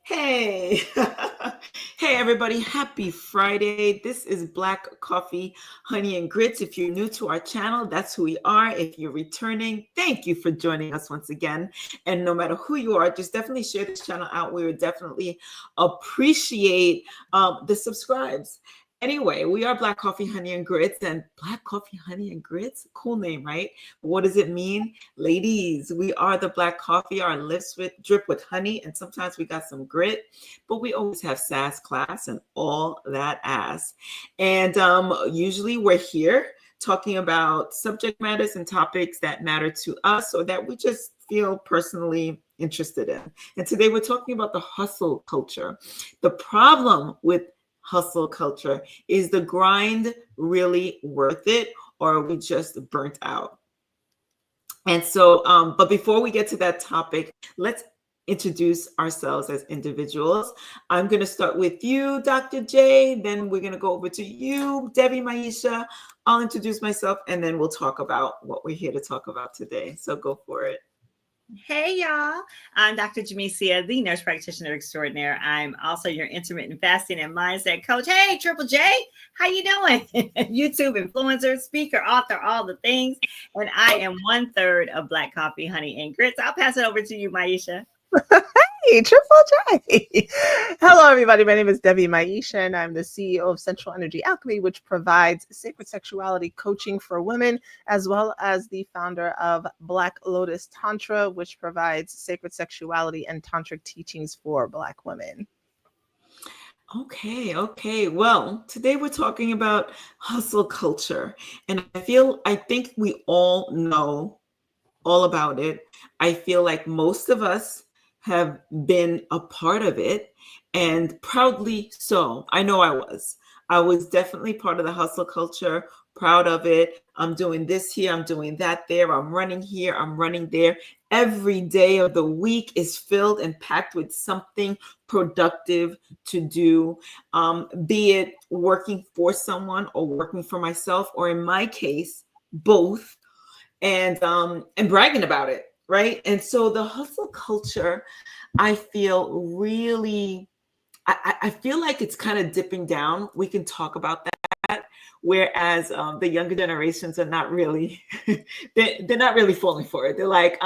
Hey, hey everybody, happy Friday. This is Black Coffee, Honey and Grits. If you're new to our channel, that's who we are. If you're returning, thank you for joining us once again. And no matter who you are, just definitely share this channel out. We would definitely appreciate the subscribes. Anyway, we are Black Coffee, Honey and Grits, and Black Coffee, Honey and Grits, cool name, right? What does it mean? Ladies, we are the black coffee. Our lips drip with honey, and sometimes we got some grit, but we always have sass, class, and all that ass. And usually we're here talking about subject matters and topics that matter to us or that we just feel personally interested in. And today we're talking about the hustle culture. The problem with hustle culture is the grind really worth it, or are we just burnt out? And so, but before we get to that topic, let's introduce ourselves as individuals. I'm going to start with you, Dr. J. Then we're going to go over to you, Debbie, Maisha. I'll introduce myself, and then we'll talk about what we're here to talk about today. So go for it. Hey, y'all. I'm Dr. Jamesia, the nurse practitioner extraordinaire. I'm also your intermittent fasting and mindset coach. Hey, Triple J, how you doing? YouTube influencer, speaker, author, all the things. And I am 1/3 of Black Coffee, Honey, and Grits. I'll pass it over to you, Maisha. Hey, Triple J. Hello, everybody. My name is Debbie Maisha, and I'm the CEO of Central Energy Alchemy, which provides sacred sexuality coaching for women, as well as the founder of Black Lotus Tantra, which provides sacred sexuality and tantric teachings for Black women. Okay. Well, today we're talking about hustle culture. And I think we all know all about it. I feel like most of us have been a part of it, and proudly so. I know I was. I was definitely part of the hustle culture, proud of it. I'm doing this here, I'm doing that there, I'm running here, I'm running there. Every day of the week is filled and packed with something productive to do, be it working for someone or working for myself, or in my case, both, and bragging about it, right? And so the hustle culture, I feel really, I feel like it's kind of dipping down. We can talk about that. Whereas the younger generations are not really, they're not really falling for it. They're like,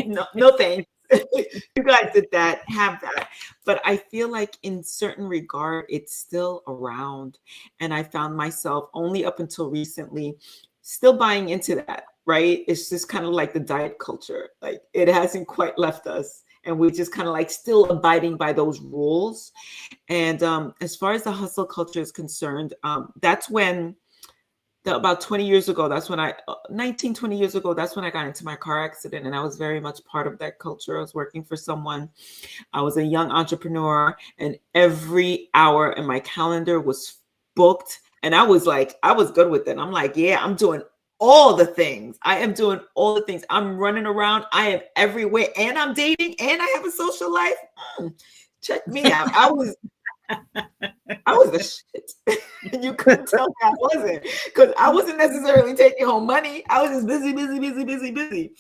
no thanks. You guys did that, have that. But I feel like in certain regard, it's still around. And I found myself only up until recently still buying into that, right? It's just kind of like the diet culture. Like it hasn't quite left us. And we're just kind of like still abiding by those rules. And as far as the hustle culture is concerned, that's when about 20 years ago, that's when 20 years ago, that's when I got into my car accident. And I was very much part of that culture. I was working for someone. I was a young entrepreneur, and every hour in my calendar was booked. And I was good with it. I'm like, yeah, I'm doing all the things. I am doing all the things. I'm running around. I am everywhere, and I'm dating, and I have a social life. Check me out. I was the shit. You couldn't tell me I wasn't, because I wasn't necessarily taking home money. I was just busy.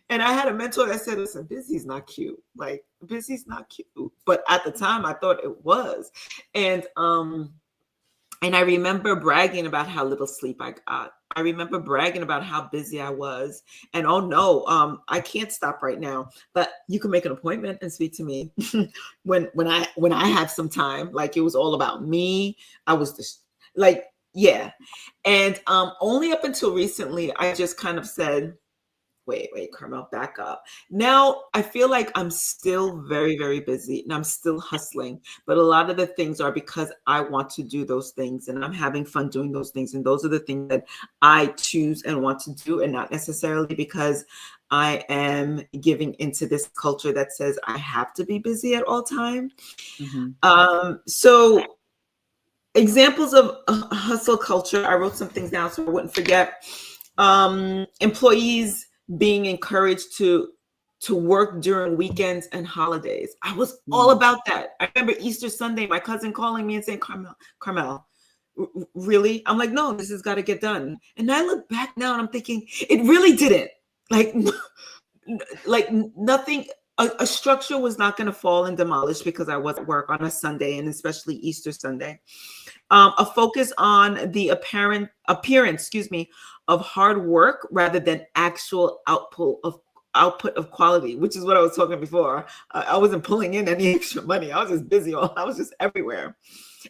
And I had a mentor that said, listen, busy's not cute. Like, busy's not cute. But at the time I thought it was. And I remember bragging about how little sleep I got. I remember bragging about how busy I was. And oh no, I can't stop right now. But you can make an appointment and speak to me when I have some time. Like it was all about me. I was yeah. And only up until recently, I just kind of said, wait, Carmel, back up. Now I feel like I'm still very, very busy and I'm still hustling, but a lot of the things are because I want to do those things and I'm having fun doing those things. And those are the things that I choose and want to do, and not necessarily because I am giving into this culture that says I have to be busy at all time. So examples of hustle culture, I wrote some things down so I wouldn't forget. Employees being encouraged to work during weekends and holidays. I was all about that. I remember Easter Sunday, my cousin calling me and saying, Carmel, really? I'm like, no, this has got to get done. And I look back now and I'm thinking, it really didn't. Like nothing a structure was not going to fall and demolish because I was at work on a Sunday, and especially Easter Sunday. A focus on the appearance, of hard work rather than actual output of quality, which is what I was talking before. I wasn't pulling in any extra money. I was just busy. I was just everywhere.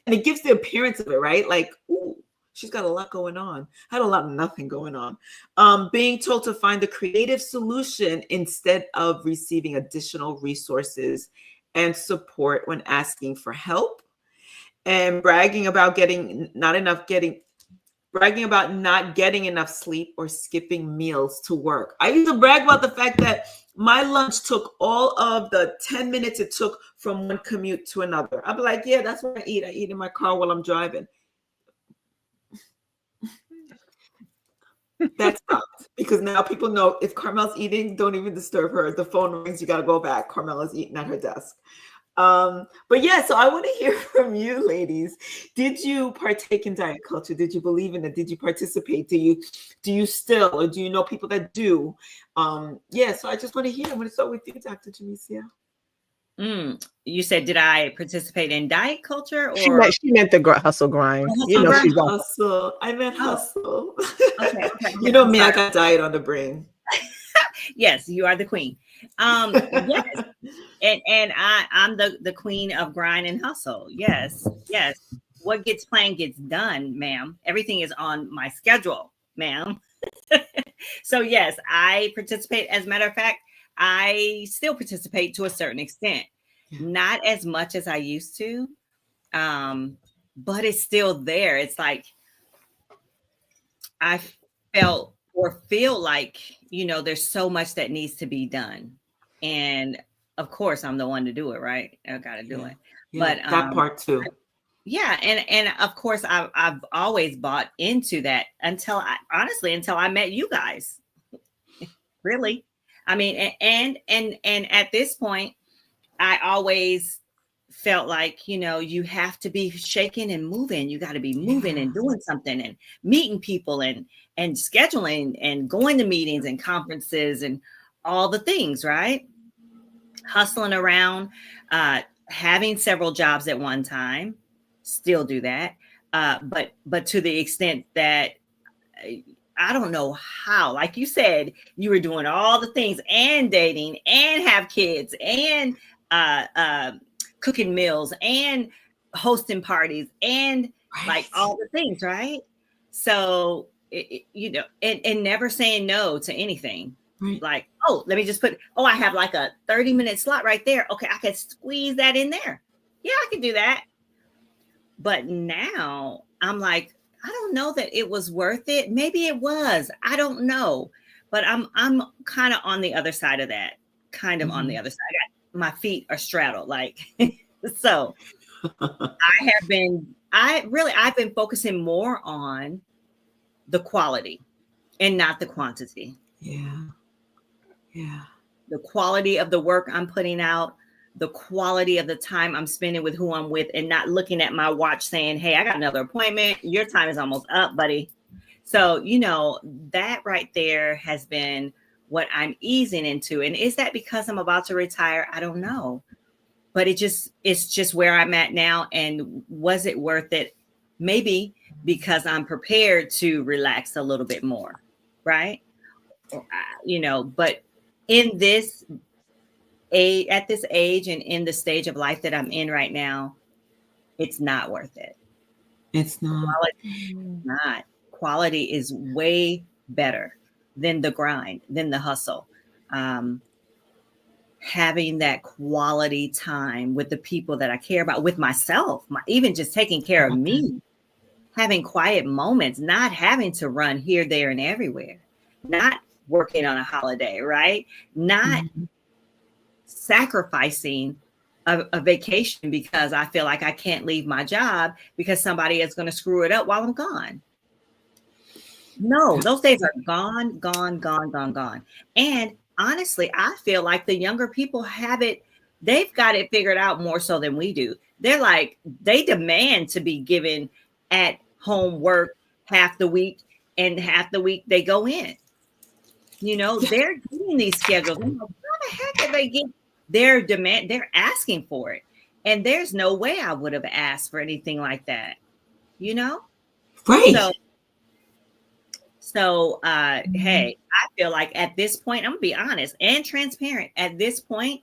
And it gives the appearance of it, right? Like, ooh, she's got a lot going on. I had a lot of nothing going on. Being told to find a creative solution instead of receiving additional resources and support when asking for help. And bragging about not getting enough sleep or skipping meals to work. I used to brag about the fact that my lunch took all of the 10 minutes it took from one commute to another. I'd be like, yeah, that's what I eat. I eat in my car while I'm driving. That's stopped because now people know if Carmel's eating, don't even disturb her. The phone rings, you got to go back. Carmela's eating at her desk. But yeah, so I want to hear from you, ladies. Did you partake in diet culture? Did you believe in it? Did you participate? Do you still, or do you know people that do? Yeah, so I just want to hear. I'm going to start with you, Dr. Jamesia. You said, did I participate in diet culture? Or She meant the hustle grind. You know, she's hustle. I meant hustle. Okay. You know me, I got diet on the brain. Yes, you are the queen. Yes. And I'm the queen of grind and hustle. Yes. What gets planned gets done, ma'am. Everything is on my schedule, ma'am. So yes, I participate. As a matter of fact, I still participate to a certain extent, not as much as I used to, but it's still there. It's like I felt or feel like, there's so much that needs to be done. And of course, I'm the one to do it, right? I got to do it. Yeah, but that part too. Yeah. And of course, I've always bought into that until I met you guys. Really. I mean, and at this point, I always felt like, you have to be shaking and moving. You got to be moving and doing something and meeting people and scheduling and going to meetings and conferences and all the things, right? Hustling around, having several jobs at one time, still do that. But to the extent that I don't know how, like you said, you were doing all the things and dating and have kids and cooking meals and hosting parties and like all the things, right? So, and never saying no to anything. Right. Like, oh, let me just I have like a 30-minute slot right there. Okay, I can squeeze that in there. Yeah, I can do that. But now I'm like, I don't know that it was worth it. Maybe it was. I don't know. But I'm kind of on the other side of that. On the other side. My feet are straddled. Like, so I've been focusing more on the quality and not the quantity. Yeah. The quality of the work I'm putting out, the quality of the time I'm spending with who I'm with, and not looking at my watch saying, hey, I got another appointment. Your time is almost up, buddy. So, that right there has been what I'm easing into. And is that because I'm about to retire? I don't know. But it's just where I'm at now. And was it worth it? Maybe because I'm prepared to relax a little bit more. Right. But in this age, at this age and in the stage of life that I'm in right now, it's not worth it. It's not. Quality is way better than the grind, than the hustle. Having that quality time with the people that I care about, with myself, even just taking care of me, having quiet moments, not having to run here, there, and everywhere, not working on a holiday, right? Not sacrificing a vacation because I feel like I can't leave my job because somebody is going to screw it up while I'm gone. No, those days are gone. And honestly, I feel like the younger people they've got it figured out more so than we do. They're like, they demand to be given at home work half the week, and half the week they go in. They're getting these schedules. How the heck did they get they're asking for it. And there's no way I would have asked for anything like that, you know? Right. So hey, I feel like at this point, I'm gonna be honest and transparent. At this point,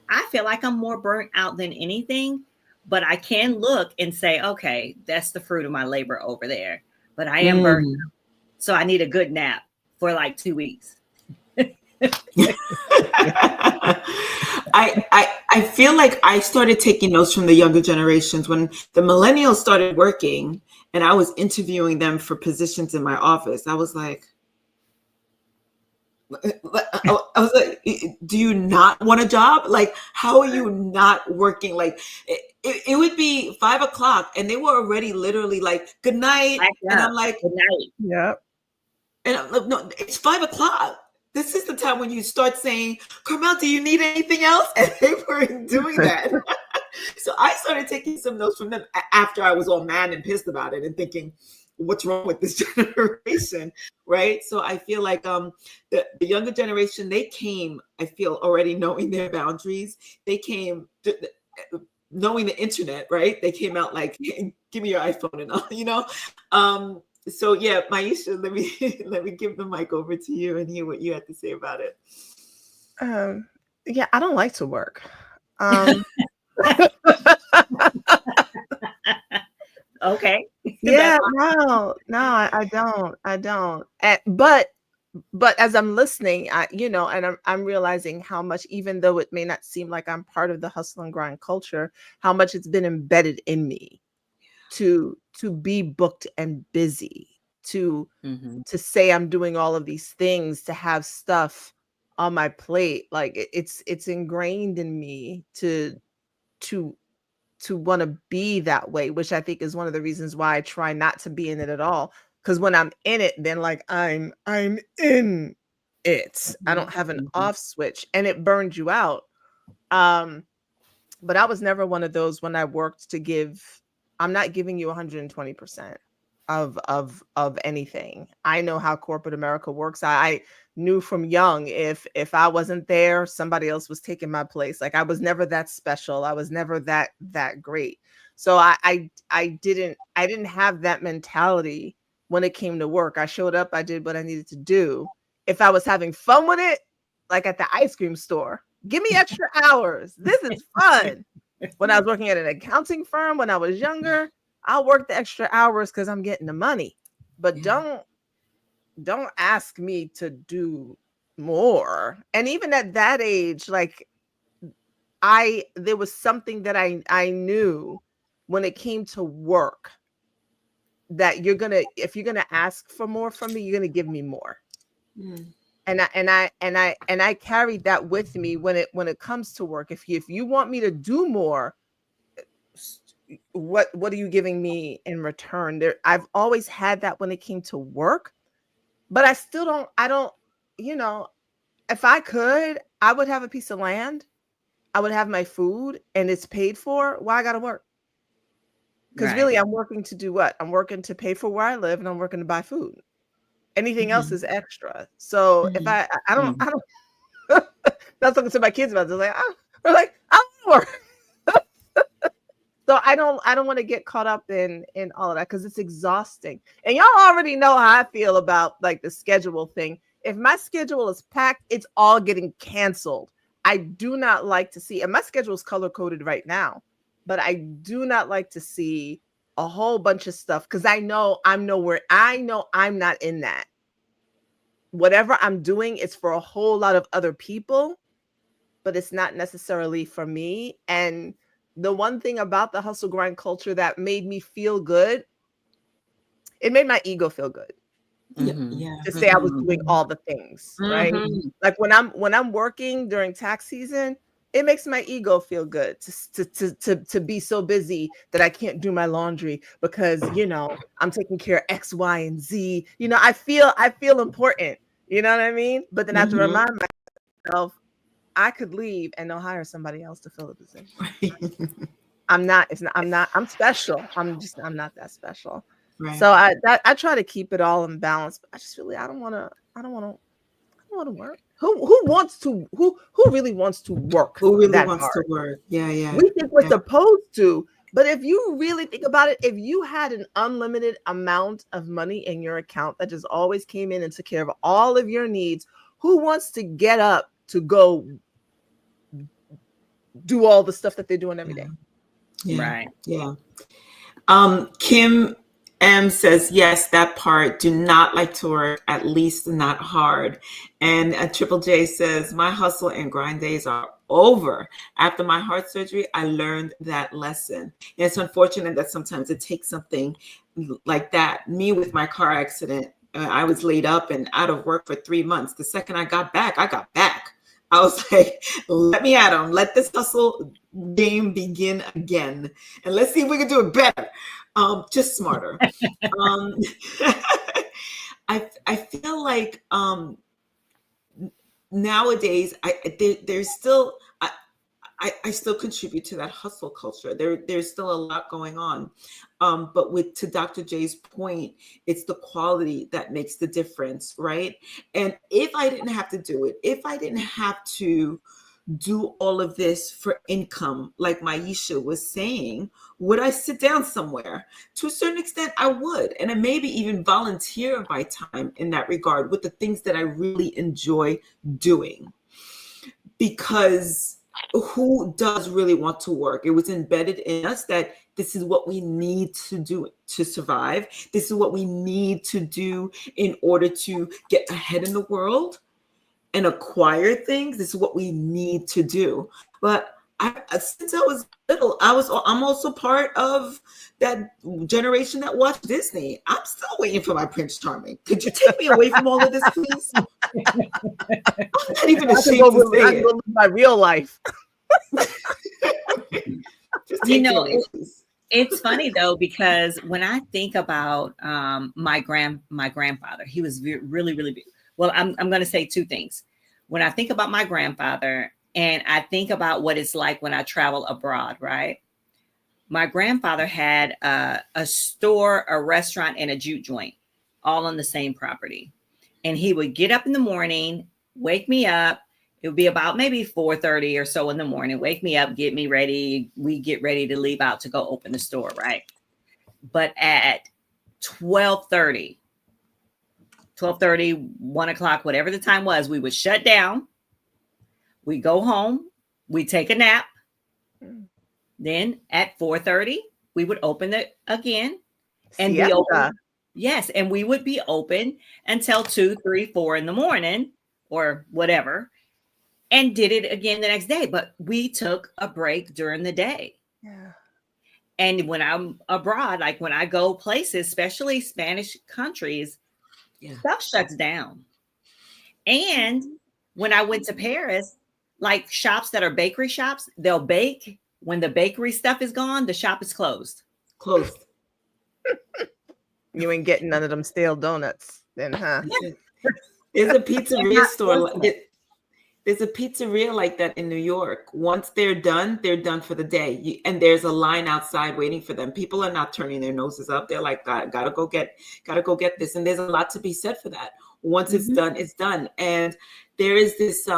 I feel like I'm more burnt out than anything, but I can look and say, okay, that's the fruit of my labor over there. But I am burnt out. So I need a good nap for like 2 weeks. I feel like I started taking notes from the younger generations when the millennials started working and I was interviewing them for positions in my office. I was like, do you not want a job? Like, how are you not working? Like, it would be 5 o'clock and they were already literally like, good night. And I'm like, good night. Yep. And I'm like, no, it's 5 o'clock. This is the time when you start saying, Carmel, do you need anything else? And they weren't doing that. So I started taking some notes from them after I was all mad and pissed about it and thinking, what's wrong with this generation, right? So I feel like the younger generation, they came, I feel, already knowing their boundaries. They came knowing the internet, right? They came out like, give me your iPhone and all, you know? So yeah, Maisha, let me give the mic over to you and hear what you had to say about it. Yeah, I don't like to work. Okay. Yeah, no, I don't. But as I'm listening, and I'm realizing how much, even though it may not seem like I'm part of the hustle and grind culture, how much it's been embedded in me to be booked and busy, to say I'm doing all of these things, to have stuff on my plate. Like it's ingrained in me to want to be that way, which I think is one of the reasons why I try not to be in it at all. Because when I'm in it, then like I'm in it. I don't have an off switch, and it burns you out. But I was never one of those when I worked to give. I'm not giving you 120% of anything. I know how corporate America works. I knew from young if I wasn't there, somebody else was taking my place. Like I was never that special. I was never that great. So I didn't have that mentality when it came to work. I showed up, I did what I needed to do. If I was having fun with it, like at the ice cream store, give me extra hours. This is fun. When I was working at an accounting firm when I was younger, I'll work the extra hours because I'm getting the money. But don't ask me to do more. And even at that age, like there was something that I knew when it came to work, that if you're gonna ask for more from me, you're gonna give me more. And I carried that with me when it comes to work. If you want me to do more, what are you giving me in return? I've always had that when it came to work, but I don't, if I could, I would have a piece of land, I would have my food, and it's paid for. Why I gotta work? Because really, I'm working to do what? I'm working to pay for where I live, and I'm working to buy food. Anything else is extra. So if I don't that's talking to my kids about this. They're like, I don't work. So I don't want to get caught up in all of that because it's exhausting. And y'all already know how I feel about like the schedule thing. If my schedule is packed, it's all getting canceled. I do not like to see, and my schedule is color coded right now, but I do not like to see a whole bunch of stuff because I know I'm not in that. Whatever I'm doing is for a whole lot of other people, but it's not necessarily for me. And the one thing about the hustle grind culture that made me feel good, it made my ego feel good. To say I was doing all the things, right? Like when I'm working during tax season, it makes my ego feel good to be so busy that I can't do my laundry because I'm taking care of X, Y, and Z. I feel important. You know what I mean? But then I have to remind myself I could leave and they'll hire somebody else to fill the position. I'm special. I'm not that special. Right. So I try to keep it all in balance. But I just really I don't want to work. Who wants to who really wants to work Who really that wants hard? to work? Yeah, yeah. We think we're yeah. supposed to, but if you really think about it, if you had an unlimited amount of money in your account that just always came in and took care of all of your needs, who wants to get up to go do all the stuff that they're doing every day? Yeah. Right. Yeah. Kim M says, yes, that part. Do not like to work, at least not hard. And Triple J says, my hustle and grind days are over. After my heart surgery, I learned that lesson. And it's unfortunate that sometimes it takes something like that. Me with my car accident, I was laid up and out of work for 3 months. The second I got back. I was like, let me at them. Let this hustle game begin again. And let's see if we can do it better. Just smarter. I feel like nowadays there's still I still contribute to that hustle culture. There's still a lot going on. But to Dr. J's point, it's the quality that makes the difference, right? And if I didn't have to do it, if I didn't have to do all of this for income, like Maisha was saying, would I sit down somewhere? To a certain extent, I would. And I maybe even volunteer my time in that regard with the things that I really enjoy doing. Because who does really want to work? It was embedded in us that this is what we need to do to survive. This is what we need to do in order to get ahead in the world and acquire things. This is what we need to do. But since I was little, I'm also part of that generation that watched Disney. I'm still waiting for my Prince Charming. Could you take me away from all of this, please? I'm not even ashamed to say it. Live my real life. Just take me away, please. It's funny though, because when I think about my grandfather, he was really, really big. Well, I'm going to say two things. When I think about my grandfather and I think about what it's like when I travel abroad, right? My grandfather had a store, a restaurant, and a jute joint all on the same property. And he would get up in the morning, wake me up. It would be about maybe 4:30 or so in the morning. Wake me up, get me ready. We get ready to leave out to go open the store, right? But at 12:30, 1 o'clock, whatever the time was, we would shut down. We go home. We take a nap. Then at 4:30, we would open it again. And we open, yes, and we would be open until 2, 3, 4 in the morning or whatever. And did it again the next day. But we took a break during the day. Yeah. And when I'm abroad, like when I go places, especially Spanish countries, stuff shuts down. And when I went to Paris, like shops that are bakery shops, they'll bake. When the bakery stuff is gone, the shop is closed. Closed. You ain't getting none of them stale donuts then, huh? There's a pizzeria store. There's a pizzeria like that in New York. Once they're done for the day. And there's a line outside waiting for them. People are not turning their noses up. They're like, gotta go get this. And there's a lot to be said for that. Once it's done, it's done. And there is this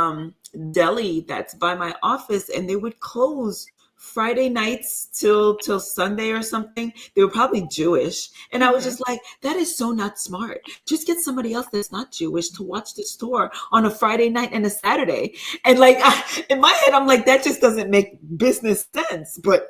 deli that's by my office, and they would close Friday nights till Sunday or something. They were probably Jewish. And I was just like, that is so not smart. Just get somebody else that's not Jewish to watch the store on a Friday night and a Saturday. And like, in my head, I'm like, that just doesn't make business sense. But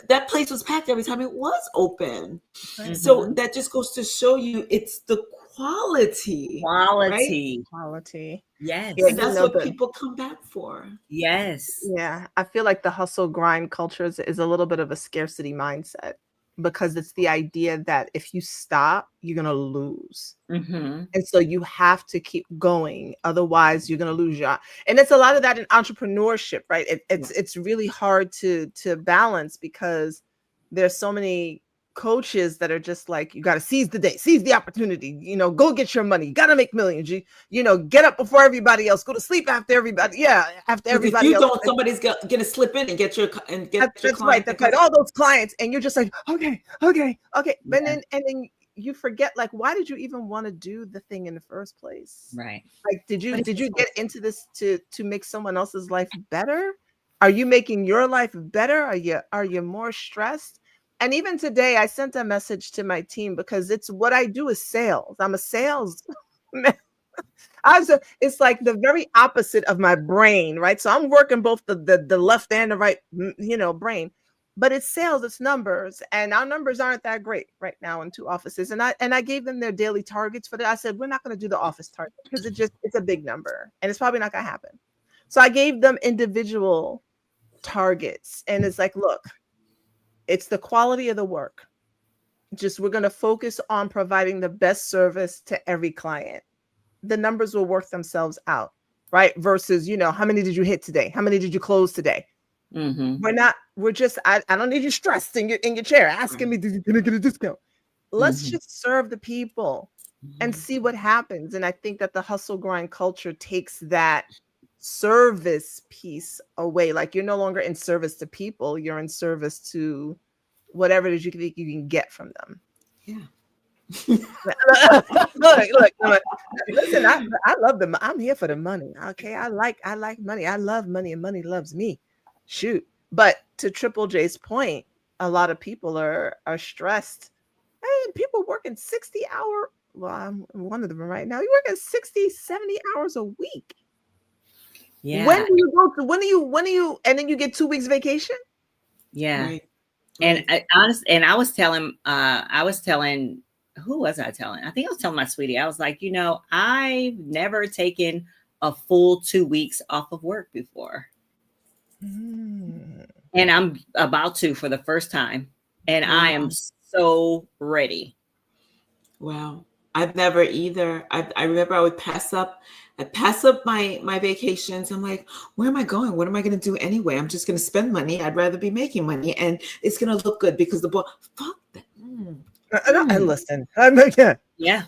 that place was packed every time it was open. Mm-hmm. So that just goes to show you it's the quality. Right? Quality. Yes. And that's what people come back for. Yes. Yeah. I feel like the hustle grind culture is a little bit of a scarcity mindset, because it's the idea that if you stop, you're going to lose. Mm-hmm. And so you have to keep going. Otherwise, you're going to lose your. And it's a lot of that in entrepreneurship, right? It's really hard to balance, because there's so many coaches that are just like, you got to seize the day, seize the opportunity, go get your money, you got to make millions, get up before everybody else, go to sleep after everybody. Yeah. After everybody else. If you don't, somebody's going to slip in and get your that's right. That's right. All those clients. And you're just like, okay. But then you forget, like, why did you even want to do the thing in the first place? Right. Like, did you But it's get into this to make someone else's life better? Are you making your life better? Are you more stressed? And even today, I sent a message to my team because it's what I do is sales. I'm a sales. It's like the very opposite of my brain, right? So I'm working both the left and the right, brain. But it's sales, it's numbers, and our numbers aren't that great right now in 2 offices. And I gave them their daily targets for that. I said, we're not going to do the office target because it's a big number and it's probably not going to happen. So I gave them individual targets, and it's like, look, it's the quality of the work. Just we're going to focus on providing the best service to every client. The numbers will work themselves out, right? Versus, how many did you hit today? How many did you close today? Mm-hmm. I don't need you stressed in your chair asking me, did you get a discount? Let's just serve the people and see what happens. And I think that the hustle grind culture takes that service piece away. Like, you're no longer in service to people, you're in service to whatever it is you think you can get from them. Yeah. look, listen, I love them. I'm here for the money. Okay. I like money. I love money, and money loves me. Shoot. But to Triple J's point, a lot of people are stressed. Hey, people working 60-hour. Well, I'm one of them right now. You're working 60, 70 hours a week. Yeah. When do you and then you get 2 weeks vacation? Yeah. Right. And I was telling, who was I telling? I think I was telling my sweetie. I was like, I've never taken a full 2 weeks off of work before. And I'm about to for the first time. And I am so ready. Wow. I've never either. I remember I would pass up my vacations. I'm like, where am I going? What am I going to do anyway? I'm just going to spend money. I'd rather be making money, and it's going to look good because the boy, fuck that. And listen, I'm like, Yeah.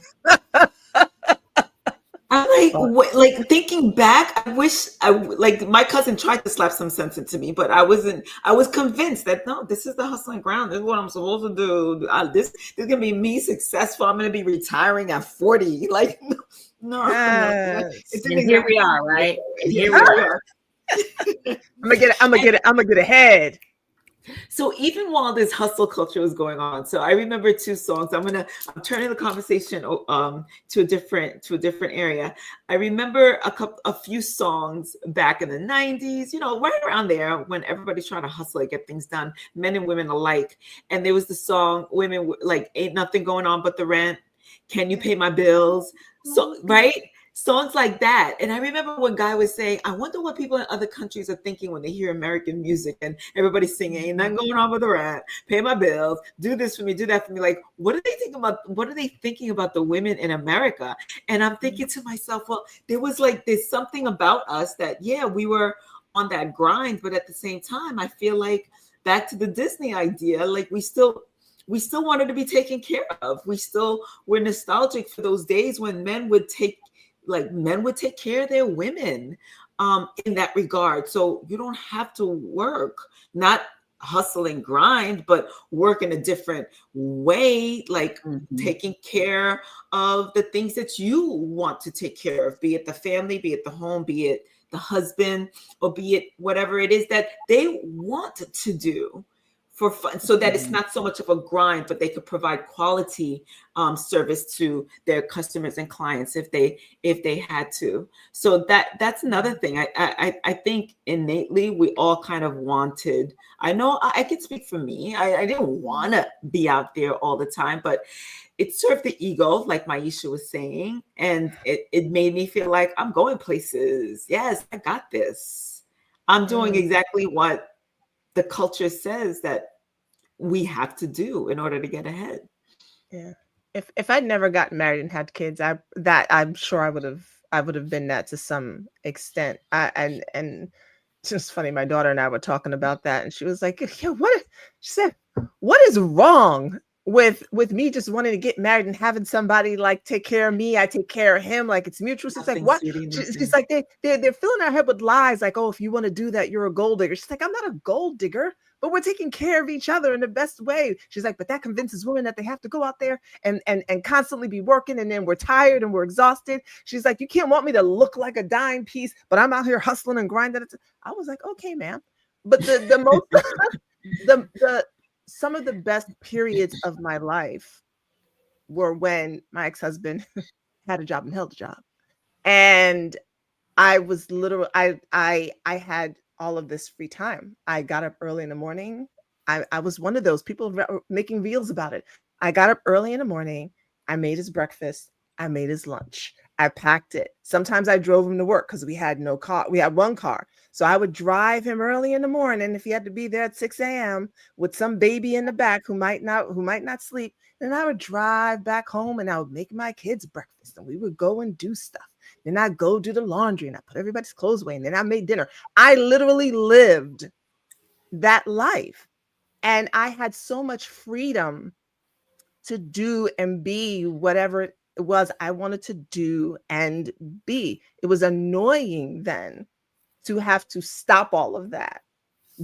I'm like thinking back, I wish my cousin tried to slap some sense into me, but I was convinced that no, this is the hustling ground. This is what I'm supposed to do. This is going to be me successable. I'm going to be retiring at 40. Like, no. Yes. And here we are, right? And here we are. I'm gonna get ahead. So even while this hustle culture was going on, so I remember 2 songs. I'm turning the conversation to a different area. I remember a few songs back in the 90s, right around there when everybody's trying to hustle and get things done, men and women alike. And there was the song, women like, ain't nothing going on but the rent. Can you pay my bills? So, right? Songs like that. And I remember one guy was saying, I wonder what people in other countries are thinking when they hear American music and everybody's singing, ain't nothing going on with the rent, pay my bills, do this for me, do that for me. Like, what are they thinking about the women in America? And I'm thinking to myself, well, there's something about us that, yeah, we were on that grind, but at the same time, I feel like back to the Disney idea, like we still wanted to be taken care of. We're nostalgic for those days when men would take care of their women in that regard. So you don't have to work, not hustle and grind, but work in a different way, like taking care of the things that you want to take care of, be it the family, be it the home, be it the husband, or be it whatever it is that they want to do for fun, so that it's not so much of a grind, but they could provide quality service to their customers and clients if they had to. So that's another thing. I think innately we all kind of wanted. I know I can speak for me. I didn't want to be out there all the time, but it served the ego, like Maisha was saying, and it made me feel like I'm going places. Yes, I got this. I'm doing exactly what the culture says that we have to do in order to get ahead. Yeah. If I'd never gotten married and had kids, I'm sure I would have been that to some extent. And it's just funny. My daughter and I were talking about that, and she was like, "Yeah, she said, what is wrong with me just wanting to get married and having somebody like take care of me? I take care of him, like it's mutual." She's like, "What?" She's like, they're filling our head with lies, like, "Oh, if you want to do that, you're a gold digger." She's like, "I'm not a gold digger. but we're taking care of each other in the best way. She's like, but that convinces women that they have to go out there and constantly be working, and then we're tired and we're exhausted. She's like, you can't want me to look like a dime piece, but I'm out here hustling and grinding. I was like, okay, ma'am. But the most the some of the best periods of my life were when my ex-husband had a job and held a job. And I was literally, I had all of this free time. I got up early in the morning. I was one of those people making reels about it. I got up early in the morning. I made his breakfast. I made his lunch. I packed it. Sometimes I drove him to work because we had no car. We had one car. So I would drive him early in the morning if he had to be there at 6 a.m. with some baby in the back who might not sleep. Then I would drive back home and I would make my kids breakfast and we would go and do stuff. Then I'd go do the laundry and I put everybody's clothes away and then I made dinner. I literally lived that life. And I had so much freedom to do and be whatever it was I wanted to do and be. It was annoying then to have to stop all of that,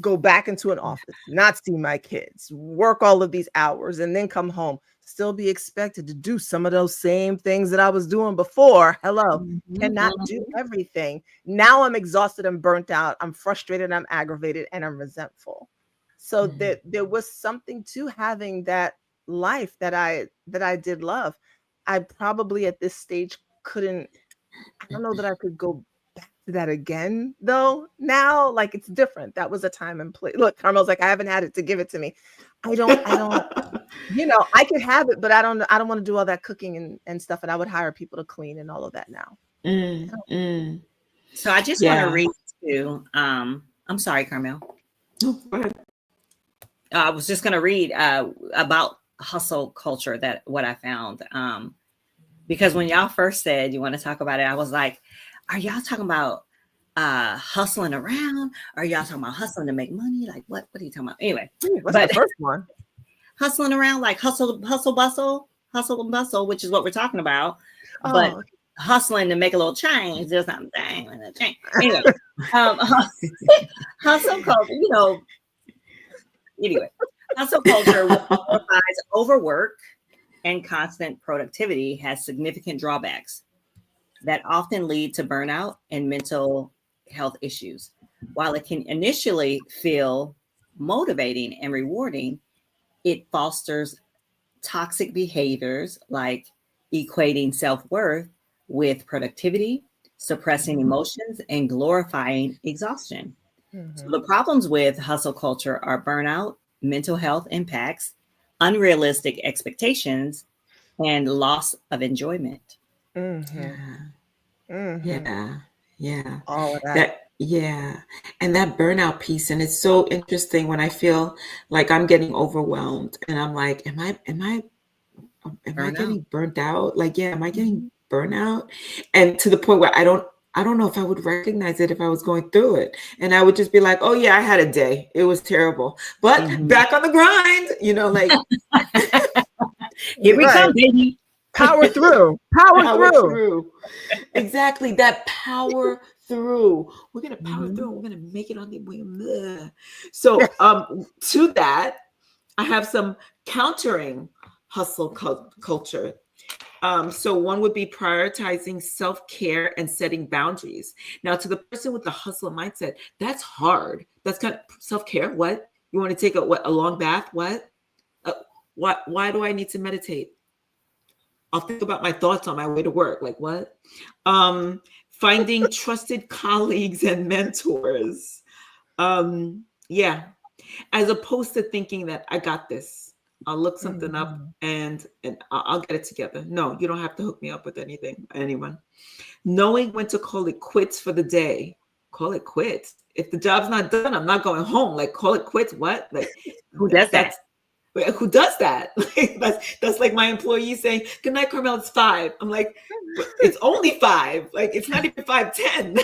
go back into an office, not see my kids, work all of these hours, and then come home, still be expected to do some of those same things that I was doing before. Hello, cannot do everything. Now I'm exhausted and burnt out. I'm frustrated, I'm aggravated, and I'm resentful. So there was something to having that life that I did love. I probably at this stage I don't know that I could go back to that again though. Now, like, it's different. That was a time and place. Look, Carmel's like, I haven't had it to give it to me. I don't, I could have it, but I don't want to do all that cooking and stuff. And I would hire people to clean and all of that now. So I just want to read to, I'm sorry, Carmel. Oh, go ahead. I was just going to read about hustle culture, that what I found. Because when y'all first said you want to talk about it, I was like, are y'all talking about hustling around? Or are y'all talking about hustling to make money? Like, what are you talking about? Anyway, what's the first one? Hustling around, like hustle and bustle, which is what we're talking about. Oh. But hustling to make a little change, there's something. Anyway, hustle culture, Anyway, hustle culture provides overwork and constant productivity has significant drawbacks that often lead to burnout and mental health issues. While it can initially feel motivating and rewarding, it fosters toxic behaviors like equating self-worth with productivity, suppressing emotions, and glorifying exhaustion. So the problems with hustle culture are burnout, mental health impacts, unrealistic expectations, and loss of enjoyment. Yeah. All of that. And that burnout piece. And it's so interesting when I feel like I'm getting overwhelmed and I'm like, am I getting burnt out? Like, am I getting burnout? And to the point where I don't know if I would recognize it if I was going through it. And I would just be like, oh yeah, I had a day. It was terrible, but back on the grind, like here we come, baby. Power through. Power through. Exactly. That power through. We're going to power through. We're going to make it on the way. So to that, I have some countering hustle culture. So one would be prioritizing self-care and setting boundaries. Now, to the person with the hustle mindset, that's hard. That's kind of self-care. What? You want to take a long bath? What? Why do I need to meditate? I'll think about my thoughts on my way to work. Like what? Finding trusted colleagues and mentors. As opposed to thinking that I got this. I'll look something up and I'll get it together. No, you don't have to hook me up with anyone. Knowing when to call it quits for the day. Call it quits. If the job's not done, I'm not going home. Like, call it quits. What? Like, who does that? Who does that? That's like my employee saying, "Good night, Carmel. It's 5." I'm like, it's only 5. Like, it's not even 5:10.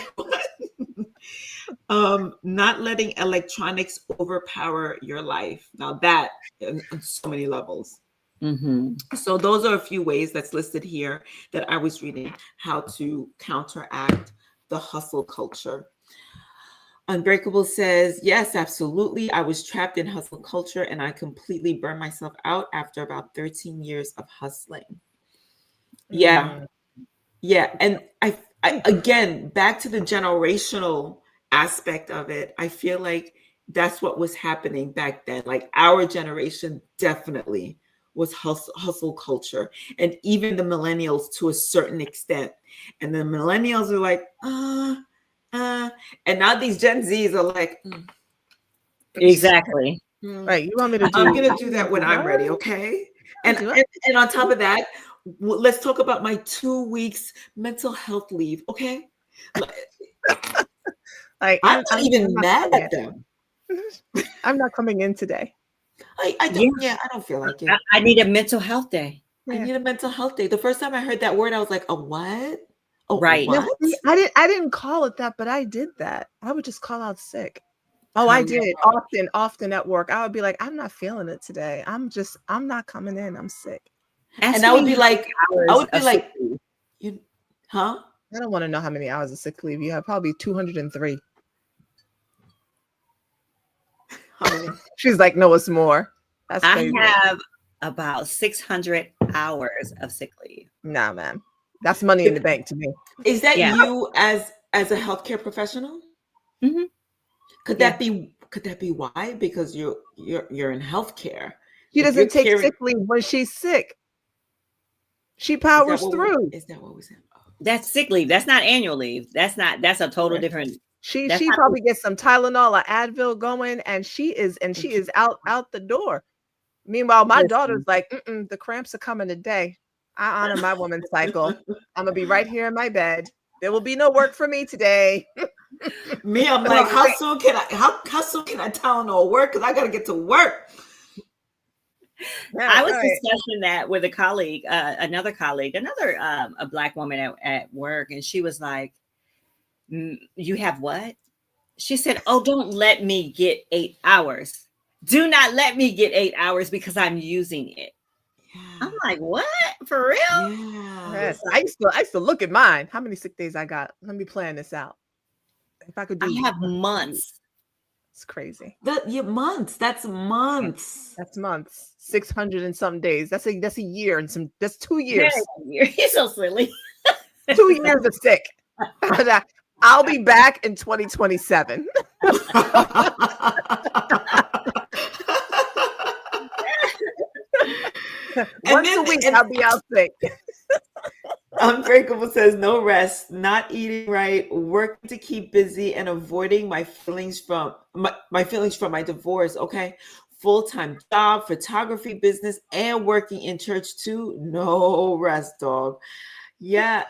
Not letting electronics overpower your life. Now that on so many levels. So those are a few ways that's listed here that I was reading how to counteract the hustle culture. Unbreakable says, yes, absolutely. I was trapped in hustle culture and I completely burned myself out after about 13 years of hustling. Yeah. Mm. Yeah. And I again, back to the generational aspect of it, I feel like that's what was happening back then. Like our generation definitely was hustle culture, and even the millennials to a certain extent. And the millennials are like, and now these Gen Zs are like, Exactly. Right. You want me to do? I'm gonna do that when I'm ready, okay? And Do and on top of that, let's talk about my 2 weeks mental health leave, okay? Like I'm not even not mad coming at them. in. I'm not coming in today. I don't, yeah, I don't feel like it. I need a mental health day. I Yeah. need a mental health day. The first time I heard that word, I was like, a what? A Right. Now, what? see, I didn't call it that, but I did that. I would just call out sick. Oh, I Correct. did often at work. I would be like, I'm not feeling it today. I'm not coming in. I'm sick. And I would be like, hours you, huh? I don't want to know how many hours of sick leave you have. Probably 203. How many? She's like, no, it's more. That's I crazy. have about 600 hours of sick leave. Nah, man. That's money in the bank to me. Is that Yeah. you as a healthcare professional? Mhm. Could that be why? Because you're in healthcare. She If you're doesn't take caring- sick leave when she's sick. She Is powers that what through. Is that what we said? Oh. That's sick leave. That's not annual leave. That's a total different. She That's not- probably gets some Tylenol or Advil going, and she is out the door. Meanwhile, my Listen. daughter's like, the cramps are coming today. I honor my woman's cycle. I'm gonna be right here in my bed. There will be no work for me today. Me, I'm like, how soon can I Tylenol work? Because I gotta get to work. Yeah, I was right. discussing that with a colleague, another a Black woman at work, and she was like, "You have what?" She said, "Oh, don't let me get 8 hours. Do not let me get 8 hours because I'm using it." I'm like, "What? For real?" Yeah. Yes. I used to look at mine. How many sick days I got? Let me plan this out. If I could do, I have months. It's crazy. Months. That's months. That's months. 600 and some days. That's a year and some. That's 2 years. You're so silly. 2 years of sick. I'll be back in 2027. Once a week, I'll be out sick. Unbreakable says no rest, not eating right, working to keep busy, and avoiding my feelings from my divorce. Okay, full-time job, photography business, and working in church too. No rest, dog. Yeah,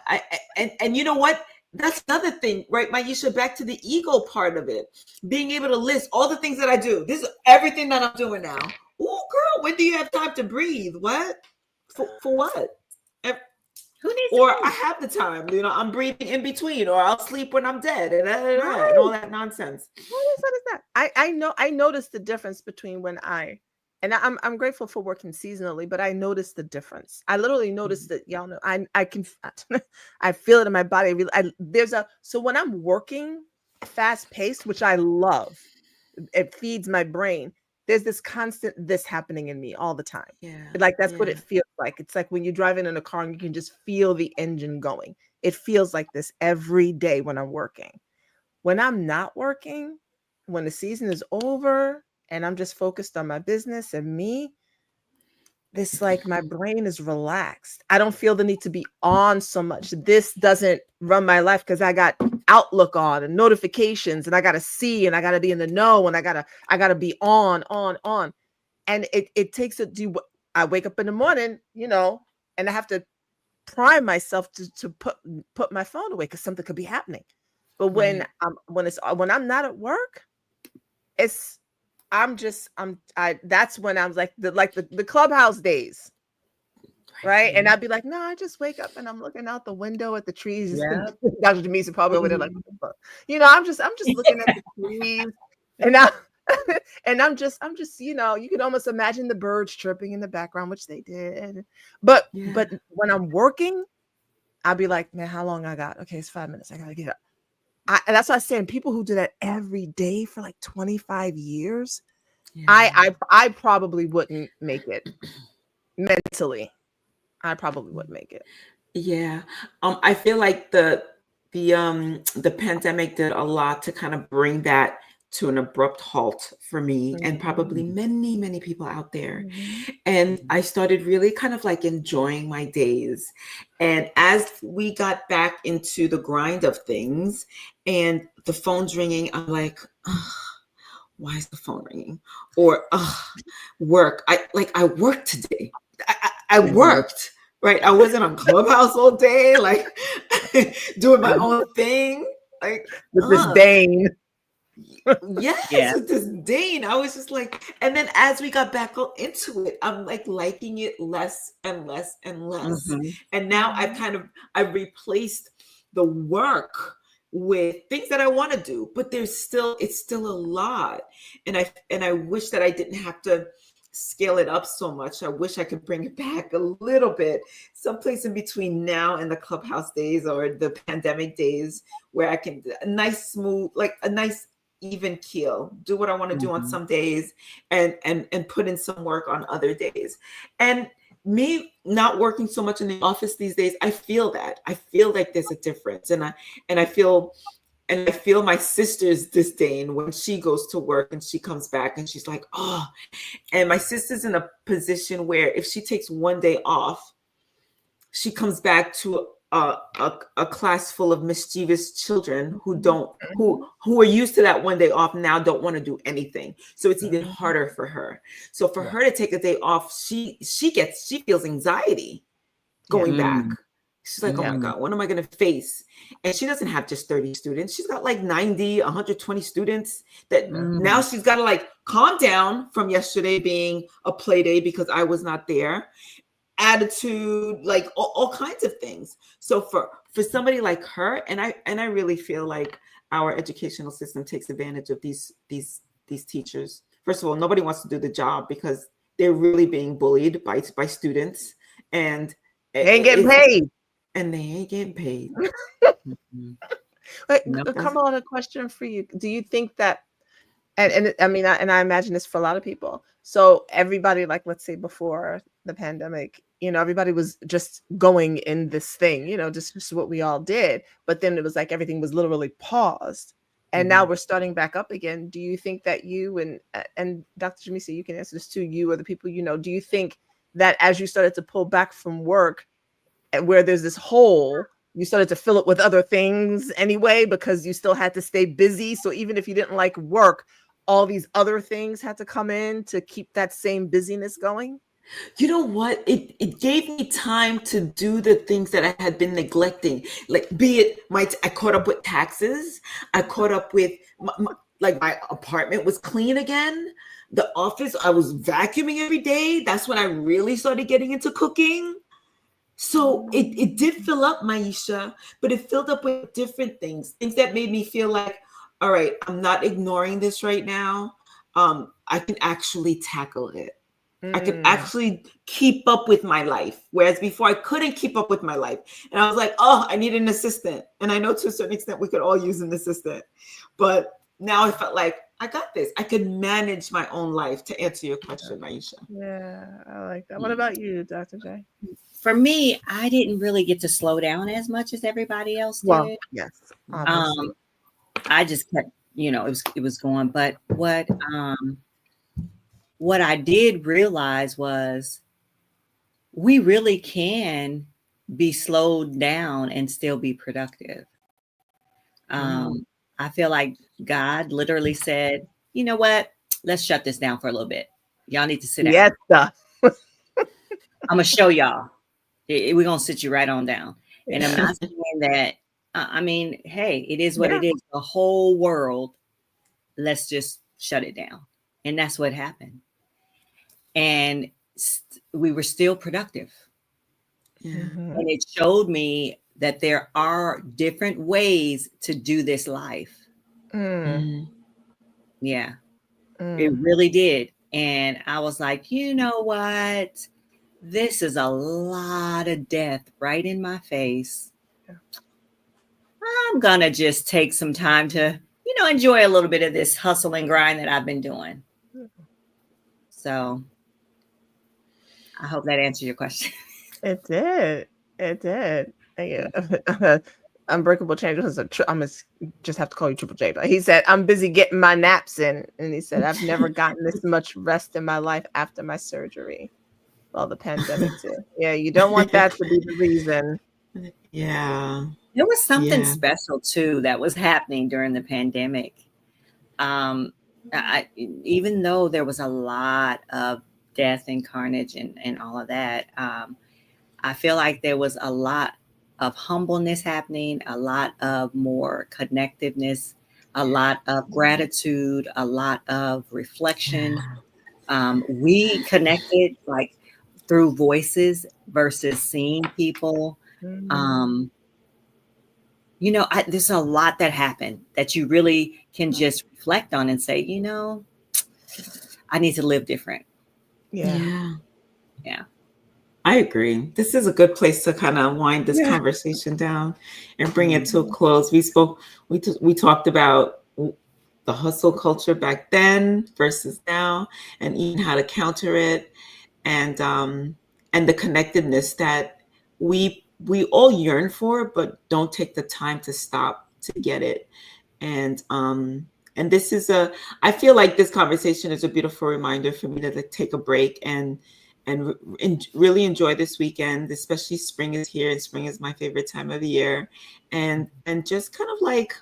and you know what? That's another thing, right, Maisha? Back to the ego part of it, being able to list all the things that I do. This is everything that I'm doing now. Oh, girl, when do you have time to breathe? What? For what? Who needs Or to I have the time, I'm breathing in between, or I'll sleep when I'm dead, and all that nonsense. What is that? I noticed the difference between when I'm grateful for working seasonally, but I noticed the difference. I literally noticed that, y'all know, I can I feel it in my body. So when I'm working fast paced, which I love, it feeds my brain. There's this constant this happening in me all the time. Yeah, Like that's what it feels like. It's like when you're driving in a car and you can just feel the engine going. It feels like this every day when I'm working. When I'm not working, when the season is over and I'm just focused on my business and me, it's like my brain is relaxed. I don't feel the need to be on so much. This doesn't run my life because I got Outlook on and notifications and I got to see and I got to be in the know and I got to be on. And it takes I wake up in the morning, and I have to prime myself to put my phone away because something could be happening. But when I'm not at work, that's when I was like the clubhouse days. Right. And I'd be like, no, I just wake up and I'm looking out the window at the trees. Yeah. Dr. Jamisa probably over there like, what the fuck? I'm just looking at the trees and I'm just, you can almost imagine the birds chirping in the background, which they did. But when I'm working, I'll be like, man, how long I got? Okay, it's 5 minutes. I gotta get up. And that's what I'm saying. People who do that every day for like 25 years, Yeah. I probably wouldn't make it mentally. I probably wouldn't make it. Yeah. I feel like the pandemic did a lot to kind of bring that to an abrupt halt for me and probably many, many people out there. And I started really kind of like enjoying my days. And as we got back into the grind of things and the phone's ringing, I'm like, "Ugh, why is the phone ringing?" Or work. I worked today. I worked, right? I wasn't on Clubhouse all day, like doing my own thing. Like, With disdain. yes, Yeah. with disdain. I was just like, and then as we got back into it, I'm like liking it less and less and less. Mhm. And now I've replaced the work with things that I want to do, but it's still a lot. And I wish that I didn't have to scale it up so much. I wish I could bring it back a little bit, someplace in between now and the Clubhouse days or the pandemic days, where I can a nice smooth, like a nice even keel, do what I want to do on some days and put in some work on other days. And me not working so much in the office these days, I feel like there's a difference. And I feel my sister's disdain when she goes to work and she comes back and she's like, oh, and my sister's in a position where if she takes one day off, she comes back to a class full of mischievous children who are used to that one day off, now don't want to do anything. So it's even harder for her. So for her to take a day off, she feels anxiety going back. She's like, oh my God, what am I going to face? And she doesn't have just 30 students. She's got like 90, 120 students that now she's got to like calm down from yesterday being a play day because I was not there. Attitude, like all kinds of things. So for somebody like her, and I really feel like our educational system takes advantage of these teachers. First of all, nobody wants to do the job because they're really being bullied by students, and they ain't getting paid. And they ain't getting paid. Carmel, a question for you. Do you think that, and I mean, I imagine this for a lot of people. So everybody, like, let's say before the pandemic, everybody was just going in this thing, just what we all did. But then it was like everything was literally paused. And now we're starting back up again. Do you think that you and Dr. Jamisa, you can answer this too, you or the people do you think that as you started to pull back from work, and where there's this hole, you started to fill it with other things anyway, because you still had to stay busy? So even if you didn't like work, all these other things had to come in to keep that same busyness going? You know what? It gave me time to do the things that I had been neglecting. Like, be it I caught up with taxes. I caught up with my apartment was clean again. The office, I was vacuuming every day. That's when I really started getting into cooking. So it did fill up, Maisha, but it filled up with different things that made me feel like, all right, I'm not ignoring this right now. I can actually tackle it. I can actually keep up with my life. Whereas before I couldn't keep up with my life. And I was like, oh, I need an assistant. And I know to a certain extent we could all use an assistant. But now I felt like I got this. I could manage my own life, to answer your question, Maisha. Yeah, I like that. What about you, Dr. J? For me, I didn't really get to slow down as much as everybody else did. Well, yes. Obviously. I just kept, it was going. But what I did realize was we really can be slowed down and still be productive. I feel like God literally said, you know what? Let's shut this down for a little bit. Y'all need to sit down. Yes, I'm going to show y'all. We're going to sit you right on down. And I'm not saying that, hey, it is what it is. The whole world, let's just shut it down. And that's what happened. And we were still productive. And it showed me that there are different ways to do this life. Yeah, it really did. And I was like, you know what? This is a lot of death right in my face. I'm gonna just take some time to, enjoy a little bit of this hustle and grind that I've been doing. So I hope that answers your question. It did. It did. Yeah. Unbreakable Change was just have to call you Triple J, but he said, I'm busy getting my naps in. And he said, I've never gotten this much rest in my life after my surgery. Well, the pandemic too. Yeah, you don't want that to be the reason. Yeah. There was something special too that was happening during the pandemic. Even though there was a lot of death and carnage and all of that, I feel like there was a lot of humbleness happening, a lot of more connectiveness, a lot of gratitude, a lot of reflection. We connected like through voices versus seeing people. There's a lot that happened that you really can just reflect on and say, I need to live different. Yeah. I agree. This is a good place to kind of wind this conversation down and bring it to a close. We talked about the hustle culture back then versus now, and even how to counter it, and the connectedness that we all yearn for, but don't take the time to stop to get it. And this is I feel like this conversation is a beautiful reminder for me to take a break and really enjoy this weekend, especially spring is here, and spring is my favorite time of the year, and just kind of like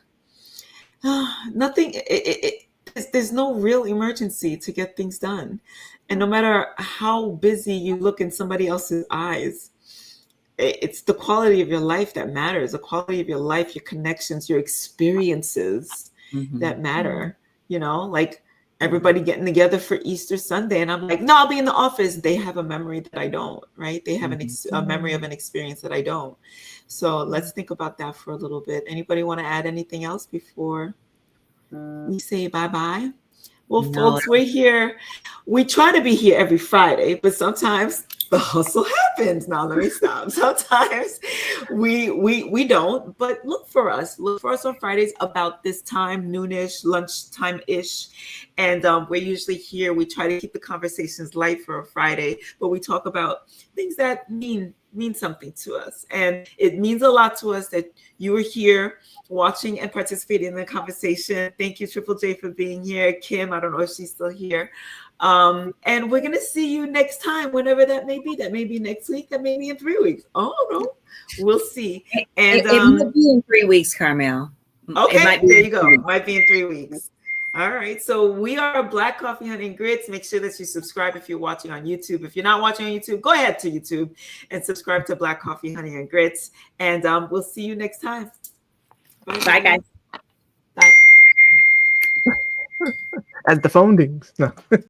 nothing. There's no real emergency to get things done, and no matter how busy you look in somebody else's eyes, it's the quality of your life that matters. The quality of your life, your connections, your experiences that matter. Like everybody getting together for Easter Sunday, and I'm like, no, I'll be in the office. They have a memory that I don't, right? They have a memory of an experience that I don't. So let's think about that for a little bit. Anybody want to add anything else before we say bye-bye? Well, folks, we're here. We try to be here every Friday, but sometimes the hustle happens. Now let me stop. Sometimes we don't, but look for us on Fridays about this time, noonish, lunchtime-ish. And we're usually here. We try to keep the conversations light for a Friday, but we talk about things that mean something to us. And it means a lot to us that you are here watching and participating in the conversation. Thank you, Triple J, for being here. Kim, I don't know if she's still here. And we're going to see you next time, whenever that may be. That may be next week. That may be in 3 weeks. Oh, no. We'll see. And it might be in 3 weeks, Carmel. Okay, there you go. It might be in 3 weeks. All right. So we are Black Coffee, Honey, and Grits. Make sure that you subscribe if you're watching on YouTube. If you're not watching on YouTube, go ahead to YouTube and subscribe to Black Coffee, Honey, and Grits. And we'll see you next time. Bye, guys. Bye. As the phone dings. No.